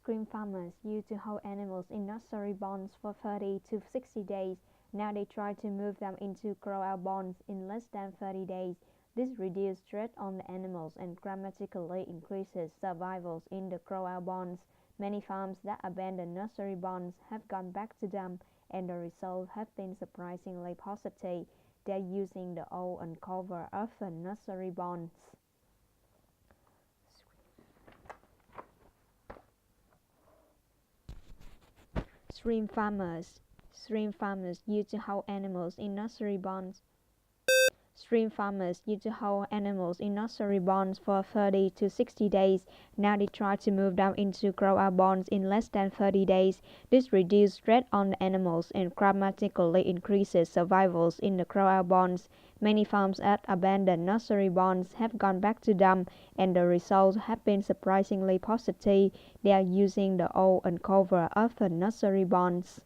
cream farmers used to hold animals in nursery barns for 30 to 60 days. Now they try to move them into grow-out barns in less than 30 days. This reduces stress on the animals and dramatically increases survival in the grow-out barns. Many farms that abandoned nursery barns have gone back to them, and the results have been surprisingly positive. They are using the old uncovered orphan nursery barns. Shrimp farmers used to hold animals in nursery barns. Shrimp farmers used to hold animals in nursery barns for 30 to 60 days. Now they try to move them into grow-out barns in less than 30 days. This reduces stress on the animals and dramatically increases survival in the grow-out barns. Many farms that abandoned nursery barns have gone back to them, and the results have been surprisingly positive. They are using the old uncovered orphan nursery barns.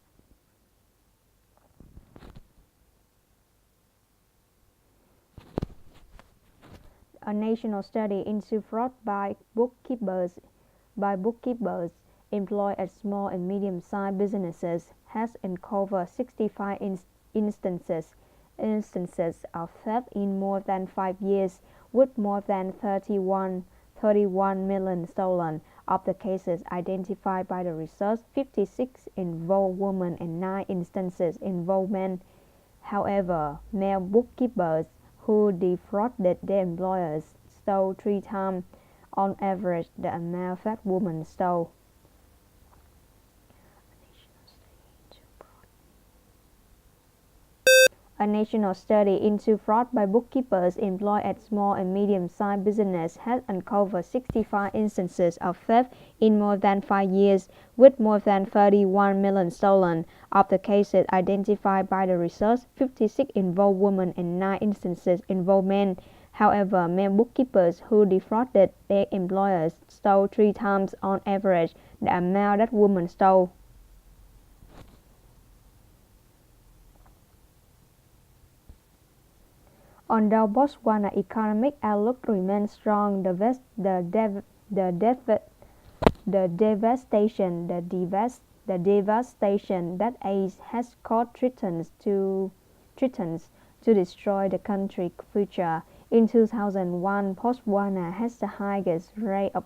A national study into fraud by bookkeepers employed at small and medium-sized businesses has uncovered 65 instances of theft in more than 5 years, with more than 31 million stolen. Of the cases identified by the research, 56 involve women and 9 instances involve men. However, male bookkeepers who defrauded their employers stole 3 times on average the amount that women stole. A national study into fraud by bookkeepers employed at small and medium-sized businesses has uncovered 65 instances of theft in more than 5 years, with more than 31 million stolen. Of the cases identified by the research, 56 involve women and 9 instances involve men. However, male bookkeepers who defrauded their employers stole 3 times on average the amount that women stole. Although Botswana's economic outlook remains strong, the devastation that AIDS has caused threatens to destroy the country's future. In 2001, Botswana has the highest rate of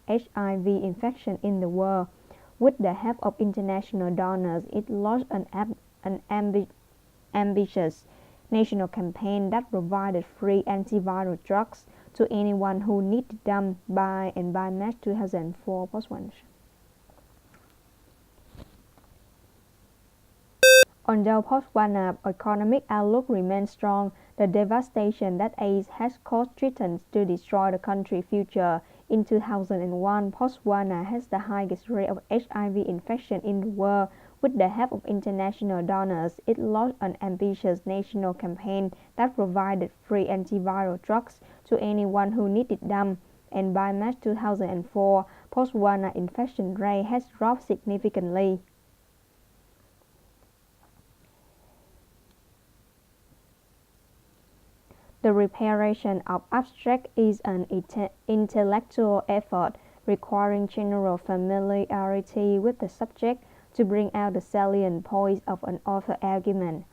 HIV infection in the world. With the help of international donors, it launched an ambitious national campaign that provided free antiviral drugs to anyone who needed them by March 2004. Although Botswana's economic outlook remains strong, the devastation that AIDS has caused threatens to destroy the country's future. In 2001, Botswana has the highest rate of HIV infection in the world. With the help of international donors, it launched an ambitious national campaign that provided free antiviral drugs to anyone who needed them, and by March 2004, Botswana's infection rate has dropped significantly. The reparation of abstract is an intellectual effort requiring general familiarity with the subject to bring out the salient points of an author's argument.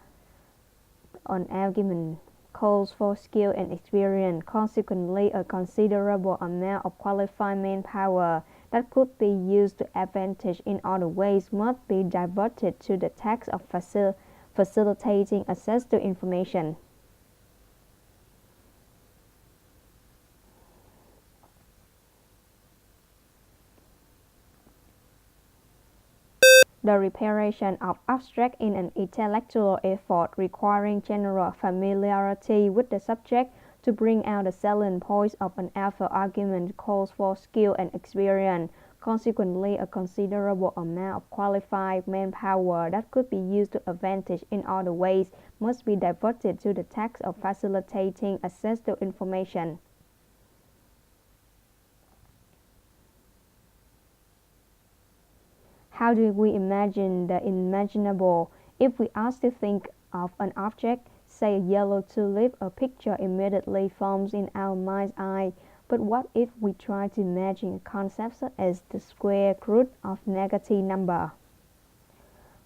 An argument calls for skill and experience. Consequently, a considerable amount of qualified manpower that could be used to advantage in other ways must be diverted to the task of facilitating access to information. The reparation of abstract is an intellectual effort requiring general familiarity with the subject to bring out the salient points of an author's argument calls for skill and experience. Consequently, a considerable amount of qualified manpower that could be used to advantage in other ways must be diverted to the task of facilitating access to information. How do we imagine the unimaginable? If we ask to think of an object, say a yellow tulip, a picture immediately forms in our mind's eye. But what if we try to imagine a concept such as the square root of negative number?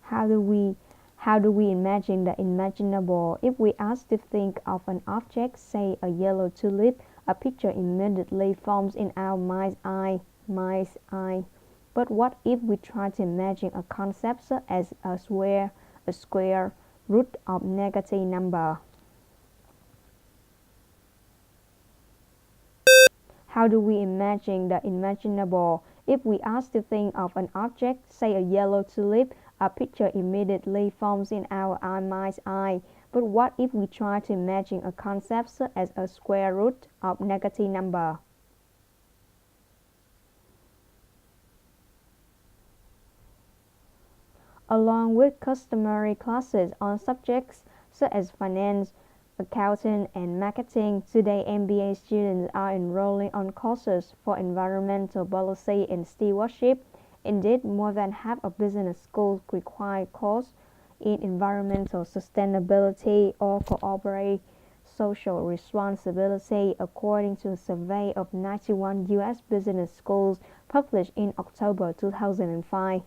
How do we imagine the imaginable? If we ask to think of an object, say a yellow tulip, a picture immediately forms in our mind's eye. But what if we try to imagine a concept such as a square root of negative number? How do we imagine the imaginable? If we ask to think of an object, say a yellow tulip, a picture immediately forms in our mind's eye. But what if we try to imagine a concept such as a square root of negative number? Along with customary classes on subjects such as finance, accounting, and marketing, today MBA students are enrolling on courses for environmental policy and stewardship. Indeed, more than half of business schools require courses in environmental sustainability or corporate social responsibility, according to a survey of 91 U.S. business schools published in October 2005.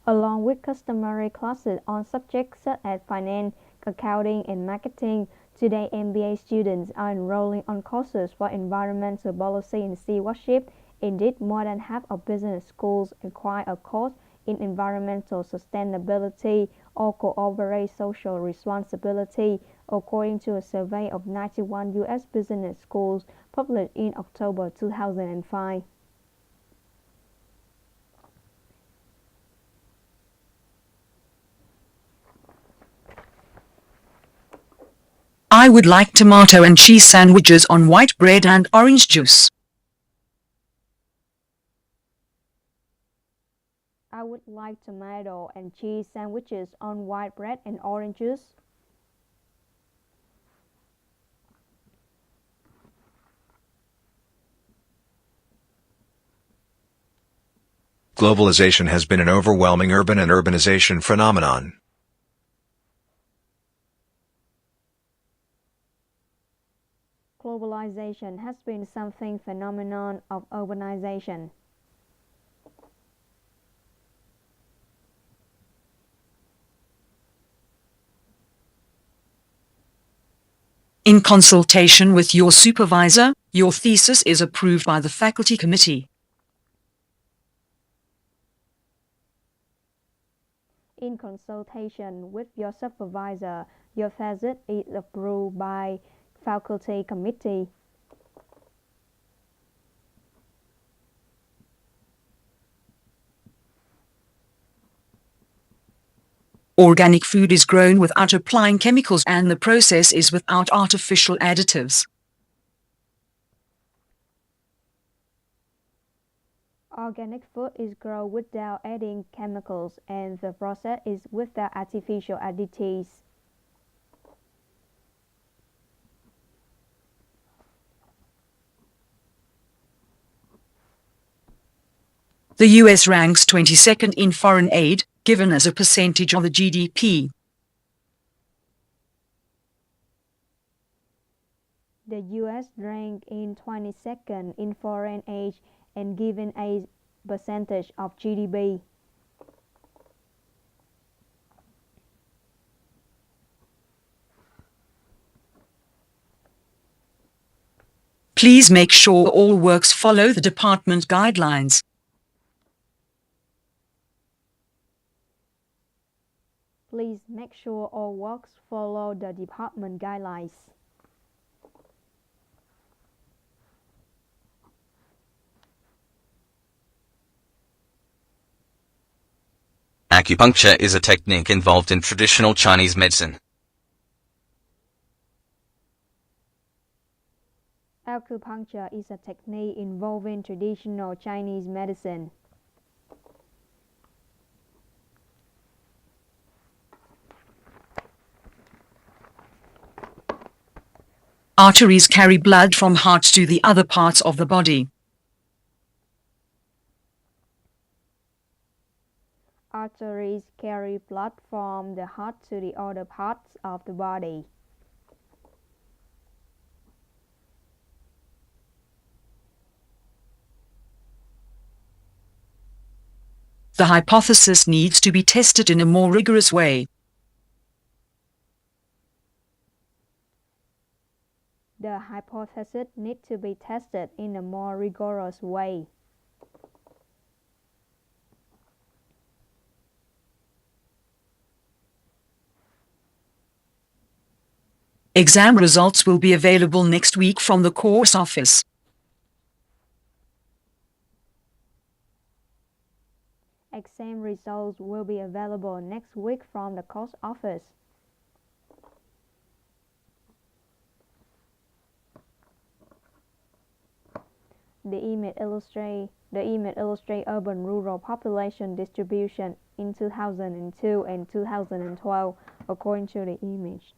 Along with customary classes on subjects such as finance, accounting, and marketing, today MBA students are enrolling on courses for environmental policy and stewardship. Indeed, more than half of business schools require a course in environmental sustainability or corporate social responsibility, according to a survey of 91 U.S. business schools published in October 2005. I would like tomato and cheese sandwiches on white bread and orange juice. I would like tomato and cheese sandwiches on white bread and orange juice. Globalization has been an overwhelming urban and urbanization phenomenon. Globalization has been something phenomenon of urbanization. In consultation with your supervisor, your thesis is approved by the faculty committee. In consultation with your supervisor, your thesis is approved by faculty committee. Organic food is grown without applying chemicals and the process is without artificial additives. Organic food is grown without adding chemicals and the process is without artificial additives. The US ranks 22nd in foreign aid, given as a percentage of the GDP. The US ranked in 22nd in foreign aid and given a percentage of GDP. Please make sure all works follow the department guidelines. Please make sure all works follow the department guidelines. Acupuncture is a technique involved in traditional Chinese medicine. Acupuncture is a technique involving traditional Chinese medicine. Arteries carry blood from heart to the other parts of the body. arteries carry blood from the heart to the other parts of the body. The hypothesis needs to be tested in a more rigorous way. The hypothesis needs to be tested in a more rigorous way. Exam results will be available next week from the course office. Exam results will be available next week from the course office. The image illustrates urban-rural population distribution in 2002 and 2012 according to the image.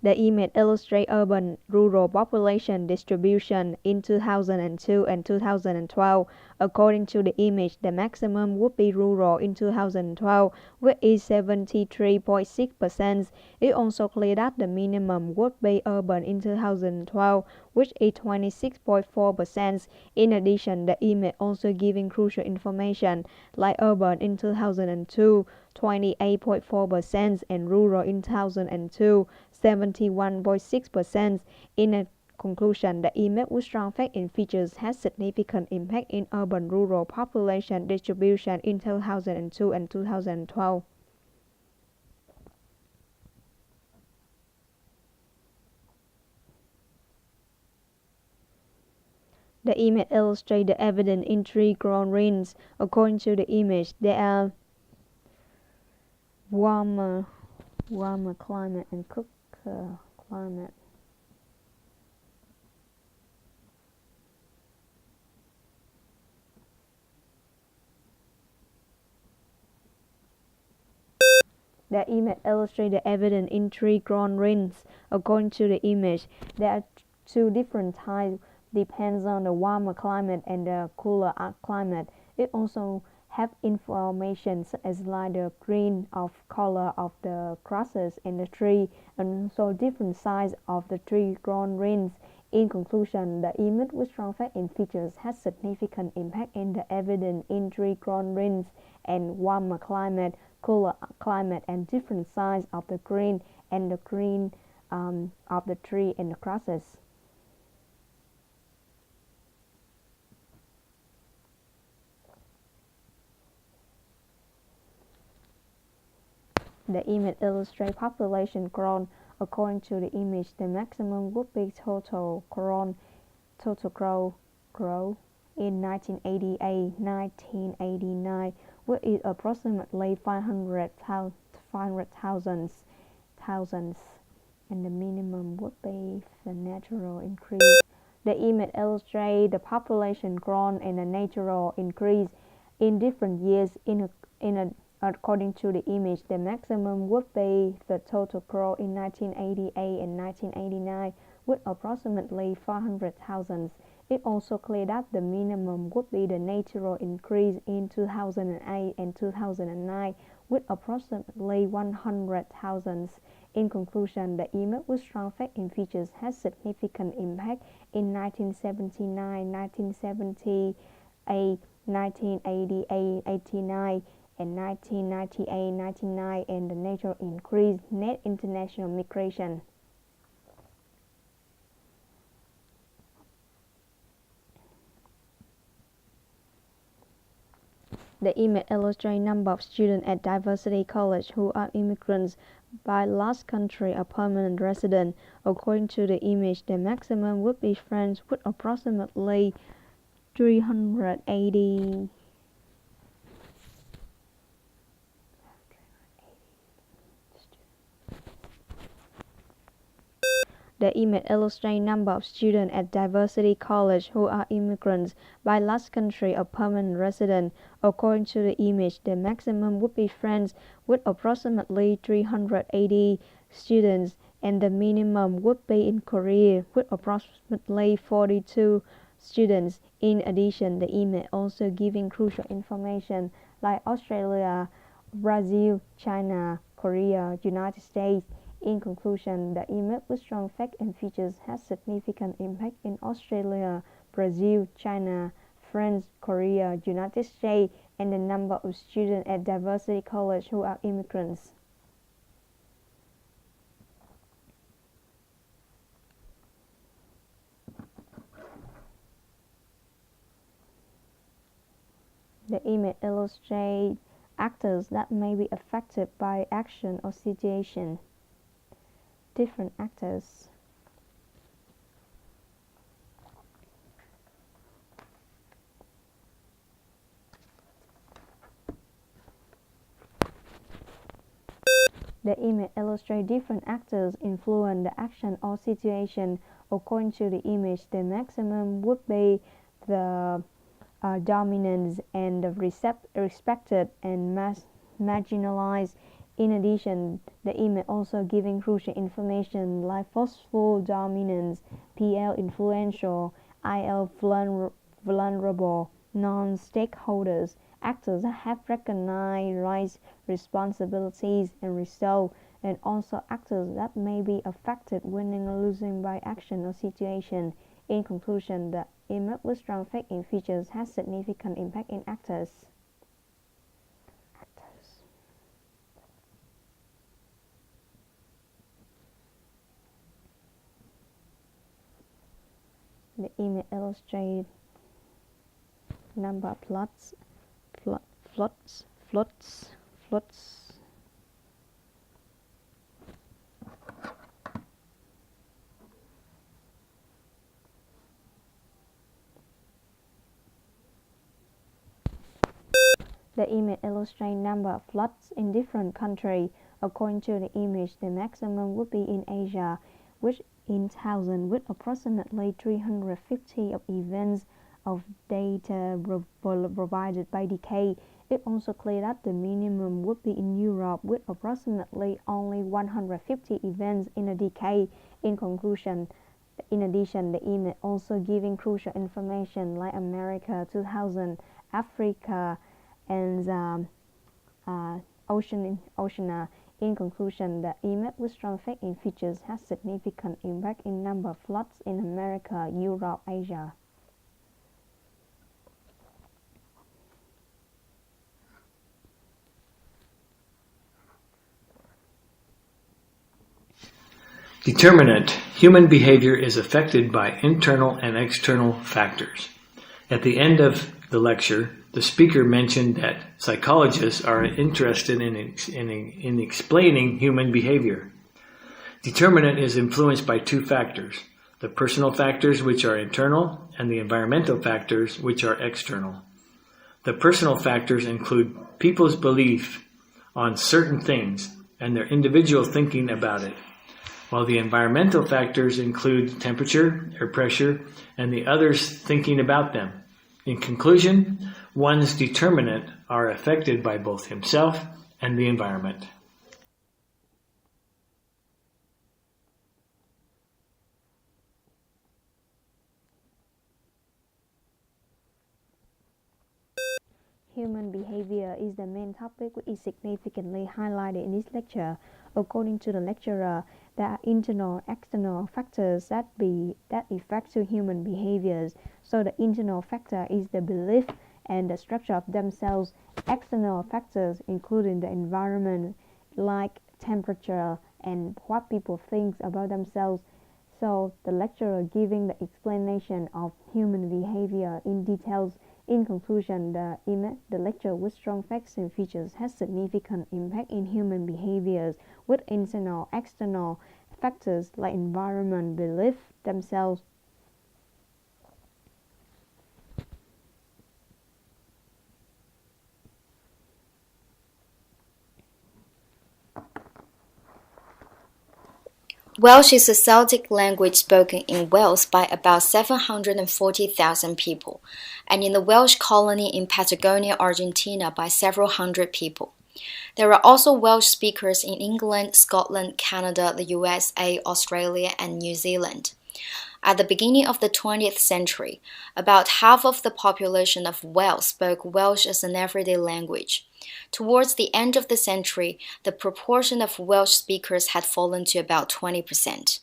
The image illustrates urban-rural population distribution in 2002 and 2012. According to the image, the maximum would be rural in 2012, which is 73.6%. It also clear that the minimum would be urban in 2012, which is 26.4%. In addition, the image also giving crucial information like urban in 2002, 28.4%, and rural in 2002, 71.6%. In a conclusion, the image with strong facts and features has significant impact in urban-rural population distribution in 2002 and 2012. The image illustrates the evidence in tree-grown rings. According to the image, there are warmer climate and cooler climate. The image illustrates the evidence in tree-grown rings. According to the image, there are two different types, depends on the warmer climate and the cooler climate. It also have information such as like the green of color of the grasses in the tree and also different size of the tree grown rings. In conclusion, the image with strong facts and features has significant impact in the evidence in tree grown rings and warmer climate, cooler climate, and different size of the green and the green of the tree and the grasses. The image illustrates population growth. According to the image, the maximum would be total growth in 1988-1989, which is approximately 500,000, and the minimum would be the natural increase. The image illustrates the population growth and the natural increase in different years. According to the image, the maximum would be the total growth in 1988 and 1989 with approximately 400,000. It also clear that the minimum would be the natural increase in 2008 and 2009 with approximately 100,000. In conclusion, the image with strong facts and features has significant impact in 1979, 1978, 1988, 89, and 1998, 99, and the natural increase net international migration. The image illustrates number of students at Diversity College who are immigrants by last country or permanent resident. According to the image, the maximum would be France with approximately 380. The image illustrates number of students at Diversity College who are immigrants by last country of permanent resident. According to the image, the maximum would be France with approximately 380 students, and the minimum would be in Korea with approximately 42 students. In addition, the image also giving crucial information like Australia, Brazil, China, Korea, United States. In conclusion, the image with strong facts and features has significant impact in Australia, Brazil, China, France, Korea, United States, and the number of students at Diversity College who are immigrants. The image illustrates actors that may be affected by action or situation. Different actors. The image illustrates different actors influence the action or situation. According to the image, the maximum would be the dominance and the respected and marginalized. In addition, the image also giving crucial information like forceful dominance, PL influential, IL vulnerable, non-stakeholders, actors that have recognized rights, responsibilities, and results, and also actors that may be affected winning or losing by action or situation. In conclusion, the image with strong facts and features has significant impact in actors. The image illustrates number of floods. The image illustrates number of floods in different countries. According to the image, the maximum would be in Asia, which in thousands, with approximately 350 of events of data provided by decade. It also clear that the minimum would be in Europe, with approximately only 150 events in a decade. In conclusion, in addition, the image also giving crucial information like America 2000, Africa, and Oceania. In conclusion, the image with strong facts and features has significant impact in number of floods in America, Europe, Asia. Determinant. Human behavior is affected by internal and external factors. At the end of the lecture, the speaker mentioned that psychologists are interested in explaining human behavior. Determinant is influenced by two factors, the personal factors which are internal and the environmental factors which are external. The personal factors include people's belief on certain things and their individual thinking about it, while the environmental factors include temperature, air pressure, and the others thinking about them. In conclusion, one's determinant are affected by both himself and the environment. Human behavior is the main topic which is significantly highlighted in this lecture. According to the lecturer, there are internal and external factors that affect to human behaviors. So the internal factor is the belief and the structure of themselves. External factors including the environment like temperature and what people think about themselves. So the lecturer giving the explanation of human behavior in details. In conclusion, the lecture with strong facts and features has significant impact in human behaviors with internal, external factors like environment, belief, themselves. Welsh is a Celtic language spoken in Wales by about 740,000 people, and in the Welsh colony in Patagonia, Argentina by several hundred people. There are also Welsh speakers in England, Scotland, Canada, the USA, Australia, and New Zealand. At the beginning of the 20th century, about half of the population of Wales spoke Welsh as an everyday language. Towards the end of the century, the proportion of Welsh speakers had fallen to about 20%.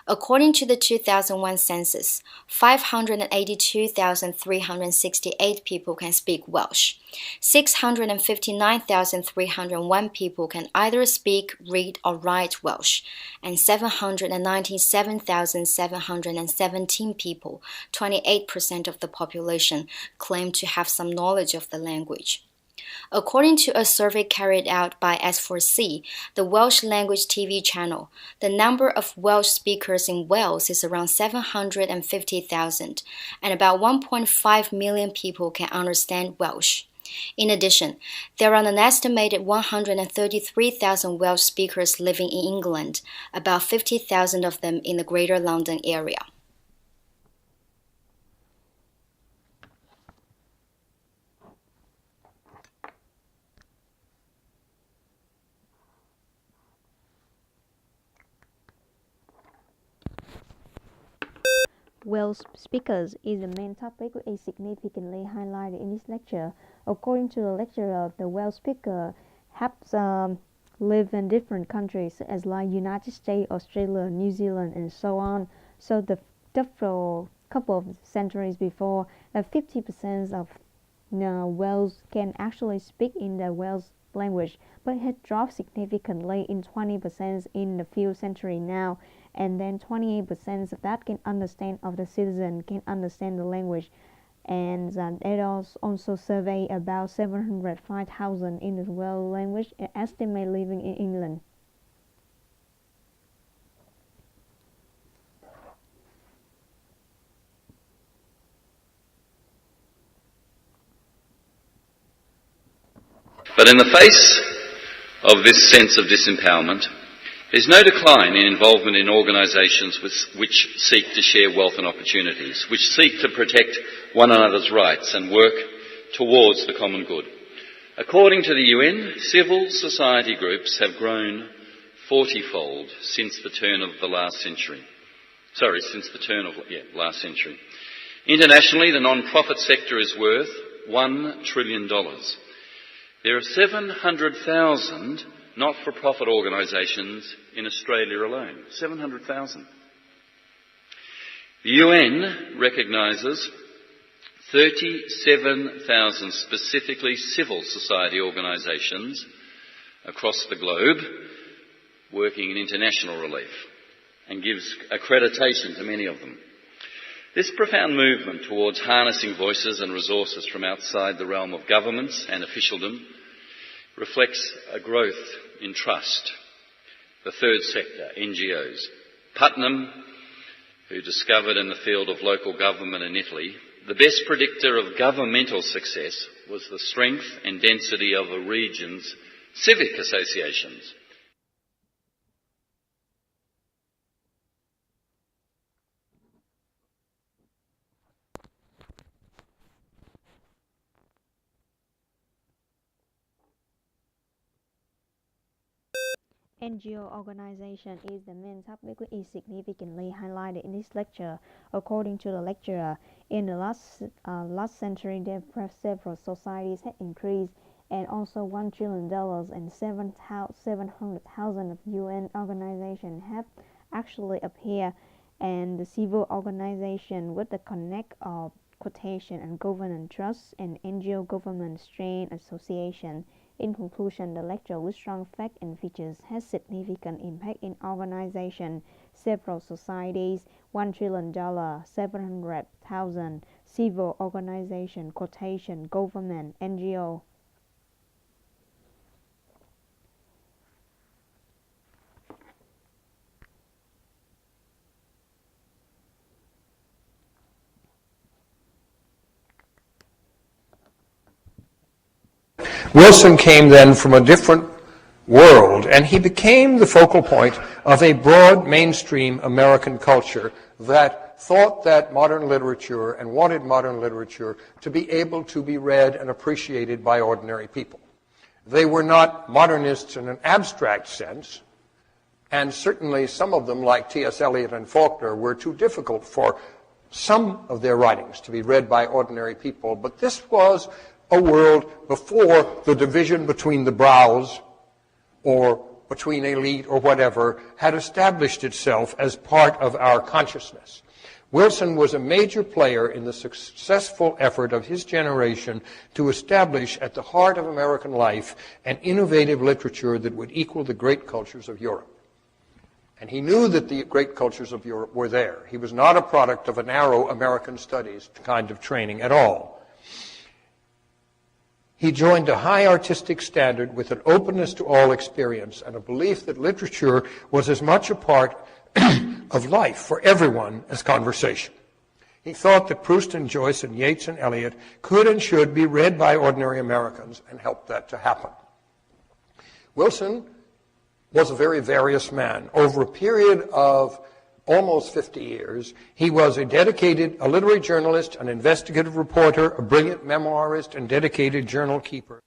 According to the 2001 census, 582,368 people can speak Welsh. 659,301 people can either speak, read, or write Welsh, and 797,717 people, 28% of the population, claim to have some knowledge of the language. According to a survey carried out by S4C, the Welsh language TV channel, the number of Welsh speakers in Wales is around 750,000, and about 1.5 million people can understand Welsh. In addition, there are an estimated 133,000 Welsh speakers living in England, about 50,000 of them in the Greater London area. Welsh speakers is the main topic which is significantly highlighted in this lecture. According to the lecturer, the Welsh speaker have lived in different countries as like United States, Australia, New Zealand, and so on. So the couple of centuries before, 50% of Welsh can actually speak in the Welsh language, but it had dropped significantly in 20% in the few centuries now, and then 28% of that can understand of the citizen can understand the language, and it also survey about 705,000 in the Welsh language estimate living in England. But in the face of this sense of disempowerment, there's no decline in involvement in organisations which seek to share wealth and opportunities, which seek to protect one another's rights and work towards the common good. According to the UN, civil society groups have grown 40-fold since the turn of last century. Internationally, the non-profit sector is worth $1 trillion. There are 700,000 not-for-profit organisations in Australia alone. 700,000. The UN recognises 37,000 specifically civil society organisations across the globe working in international relief and gives accreditation to many of them. This profound movement towards harnessing voices and resources from outside the realm of governments and officialdom reflects a growth in trust. The third sector, NGOs. Putnam, who discovered in the field of local government in Italy, the best predictor of governmental success was the strength and density of a region's civic associations. NGO organization is the main topic which is significantly highlighted in this lecture. According to the lecturer, in the last century, several societies had increased, and also $1 trillion and 700,000 of UN organizations have actually appeared, and the civil organization with the connect of quotation and governance trust and NGO government strain association. In conclusion, the lecture with strong facts and features has significant impact in organization, several societies, $1 trillion, 700,000, civil organization, quotation, government, NGO. Wilson came then from a different world, and he became the focal point of a broad mainstream American culture that thought that modern literature and wanted modern literature to be able to be read and appreciated by ordinary people. They were not modernists in an abstract sense, and certainly some of them, like T.S. Eliot and Faulkner, were too difficult for some of their writings to be read by ordinary people. But this was a world before the division between the brows or between elite or whatever had established itself as part of our consciousness. Wilson was a major player in the successful effort of his generation to establish at the heart of American life an innovative literature that would equal the great cultures of Europe. And he knew that the great cultures of Europe were there. He was not a product of a narrow American studies kind of training at all. He joined a high artistic standard with an openness to all experience and a belief that literature was as much a part of life for everyone as conversation. He thought that Proust and Joyce and Yeats and Eliot could and should be read by ordinary Americans and helped that to happen. Wilson was a very various man. Over a period of almost 50 years, he was a literary journalist, an investigative reporter, a brilliant memoirist, and dedicated journal keeper.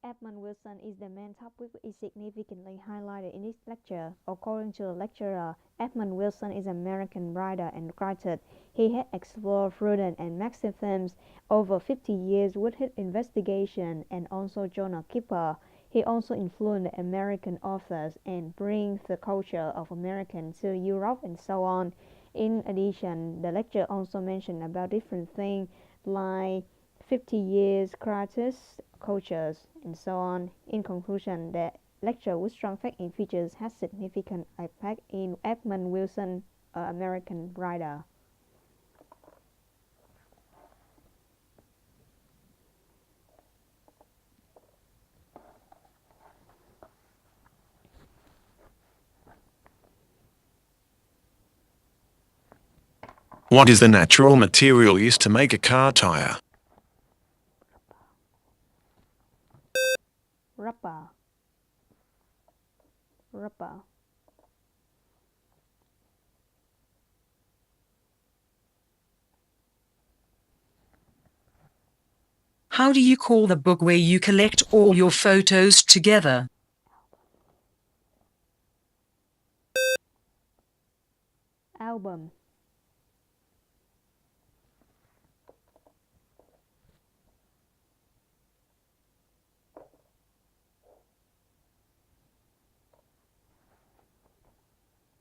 Edmund Wilson is the main topic which is significantly highlighted in this lecture. According to the lecturer, Edmund Wilson is an American writer and writer. He had explored Freud and Marxism themes over 50 years with his investigation and also journal keeper. He also influenced American authors and brings the culture of Americans to Europe and so on. In addition, the lecture also mentioned about different things like 50 years crisis, cultures, and so on. In conclusion, the lecture with strong facts and features has significant impact in Edmund Wilson, an American writer. What is the natural material used to make a car tire? Rubber. How do you call the book where you collect all your photos together? Album.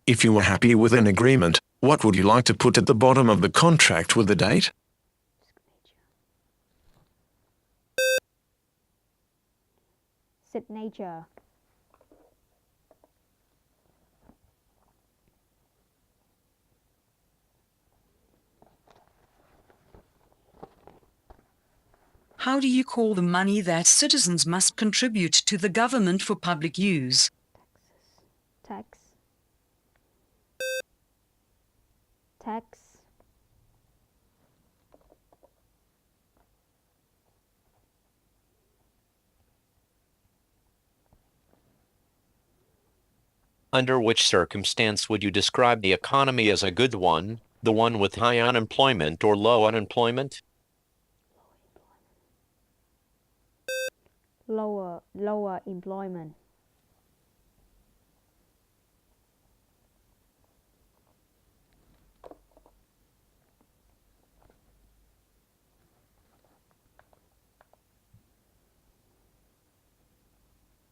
If you were happy with an agreement, what would you like to put at the bottom of the contract with the date? Signature. How do you call the money that citizens must contribute to the government for public use? Tax. Under which circumstance would you describe the economy as a good one, the one with high unemployment or low unemployment? Lower employment.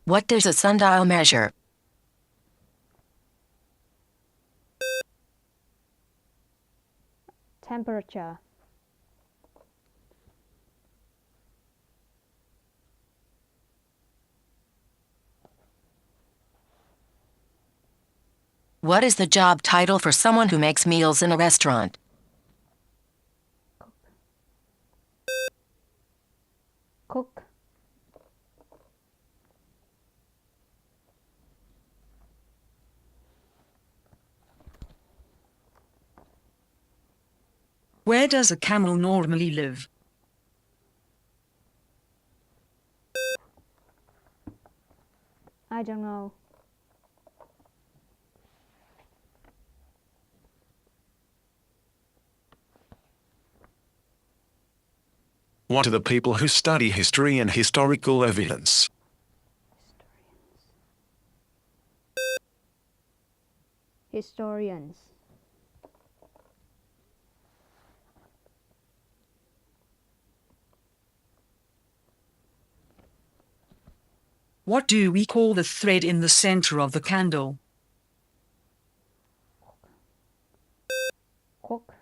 What does a sundial measure? Temperature. What is the job title for someone who makes meals in a restaurant? Where does a camel normally live? I don't know. What are the people who study history and historical evidence? Historians. What do we call the thread in the center of the candle? Hook.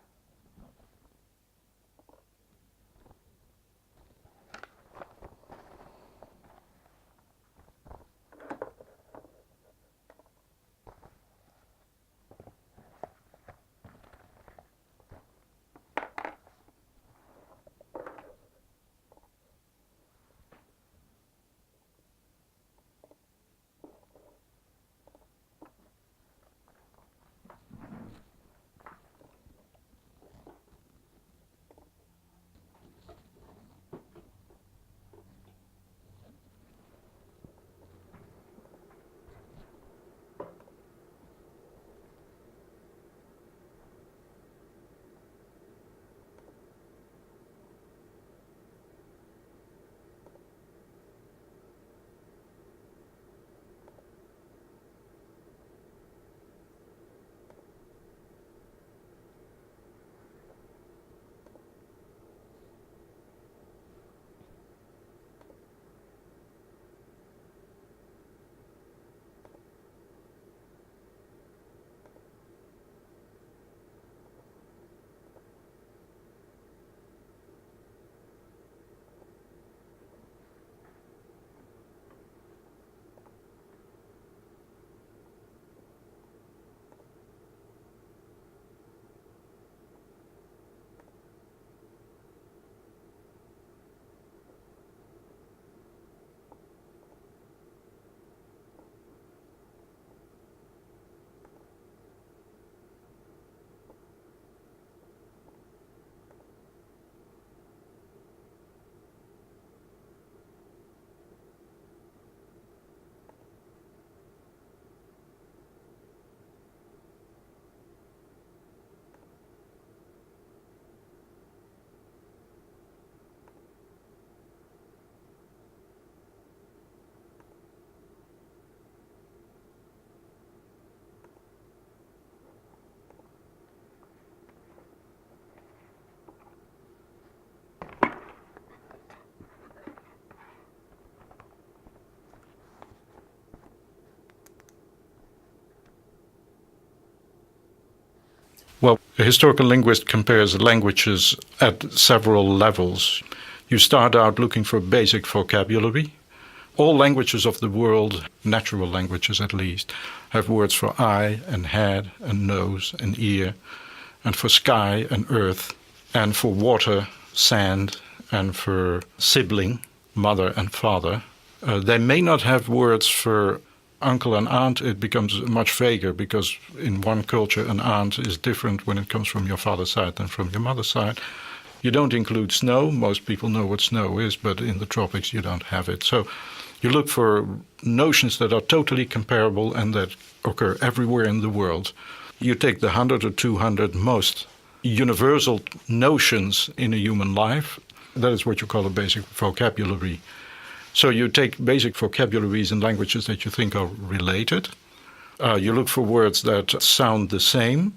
Well, a historical linguist compares languages at several levels. You start out looking for basic vocabulary. All languages of the world, natural languages at least, have words for eye and head and nose and ear, and for sky and earth, and for water, sand, and for sibling, mother and father. They may not have words for uncle and aunt. It becomes much vaguer because in one culture an aunt is different when it comes from your father's side than from your mother's side. You don't include snow. Most people know what snow is, but in the tropics you don't have it. So you look for notions that are totally comparable and that occur everywhere in the world. You take the 100 or 200 most universal notions in a human life. That is what you call a basic vocabulary. So you take basic vocabularies in languages that you think are related. You look for words that sound the same.